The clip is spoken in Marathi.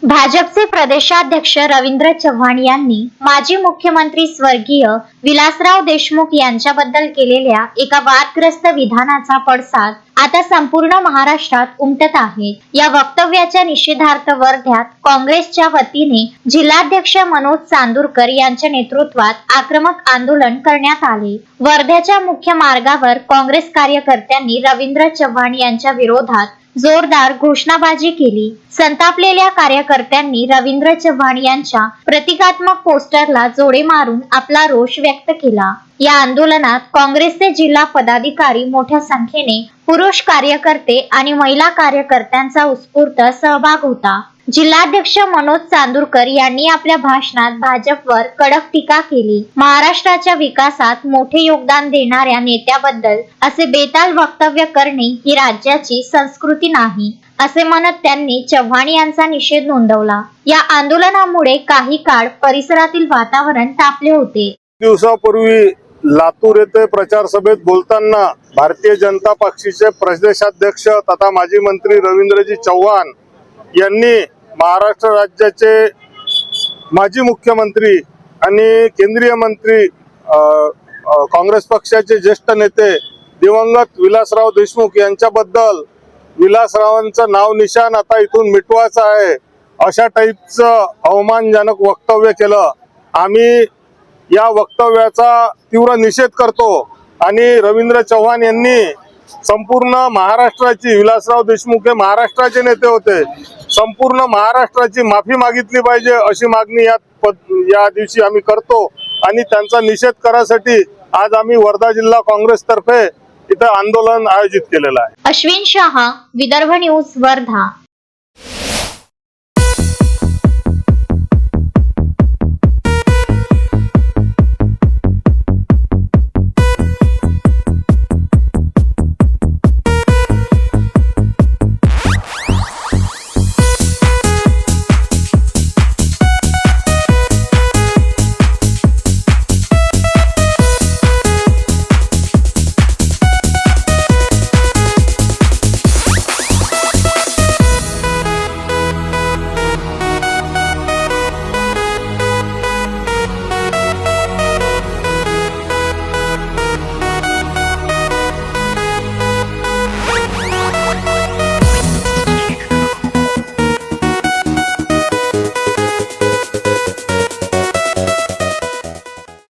भाजपचे प्रदेशाध्यक्ष रवींद्र चव्हाण यांनी माजी मुख्यमंत्री स्वर्गीय विलासराव देशमुख यांच्याबद्दल केलेल्या एका वादग्रस्त विधानाचा पडसाद आता संपूर्ण महाराष्ट्रात उमटत आहे। या वक्तव्याच्या निषेधार्थ वर्ध्यात काँग्रेसच्या वतीने जिल्हाध्यक्ष मनोज चांदूरकर यांच्या नेतृत्वात आक्रमक आंदोलन करण्यात आले। वर्ध्याच्या मुख्य मार्गावर काँग्रेस कार्यकर्त्यांनी रवींद्र चव्हाण यांच्या विरोधात जोरदार घोषणाबाजी केली। संतापलेल्या कार्यकर्त्यांनी रवींद्र चव्हाण यांच्या प्रतिकात्मक पोस्टरला जोडे मारून आपला रोष व्यक्त केला। या आंदोलनात काँग्रेसचे जिल्हा पदाधिकारी, मोठ्या संख्येने पुरुष कार्यकर्ते आणि महिला कार्यकर्त्यांचा उत्स्फूर्त सहभाग होता। जिल्हाध्यक्ष मनोज चांदूरकर यांनी आपल्या भाषणात भाजपवर कडक टीका केली। महाराष्ट्राच्या विकासात मोठे योगदान देणाऱ्या नेत्याबद्दल असे बेताल वक्तव्य करणे ही राज्याची संस्कृती नाही, असे म्हणत त्यांनी चव्हाण यांचा निषेध नोंदवला। या आंदोलनामुळे काही काळ परिसरातील वातावरण तापले होते। दिवसापूर्वी लातूर येथे प्रचार सभेत बोलताना भारतीय जनता पक्षाचे प्रदेशाध्यक्ष तथा माजी मंत्री रवींद्रजी चव्हाण यांनी महाराष्ट्र राज्याचे माजी मुख्यमंत्री आणि केंद्रीय मंत्री काँग्रेस पक्षाचे ज्येष्ठ नेते दिवंगत विलासराव देशमुख यांच्याबद्दल विलासरावांचं नाव निशाण आता इथून मिटवायचं आहे अशा टाईपचं अवमानजनक वक्तव्य केलं। आम्ही या वक्तव्याचा तीव्र निषेध करतो आणि रवींद्र चव्हाण यांनी संपूर्ण महाराष्ट्राची, विलासराव देशमुख हे महाराष्ट्राचे नेते होते, संपूर्ण महाराष्ट्राची माफी मागितली पाहिजे अशी मागणी या दिवशी आम्ही करतो आणि त्यांचा निषेध करायसाठी आज आम्ही वर्धा जिल्हा काँग्रेस तर्फे इथं आंदोलन आयोजित केलेलं आहे। अश्विन शाह, विदर्भ न्यूज, वर्धा।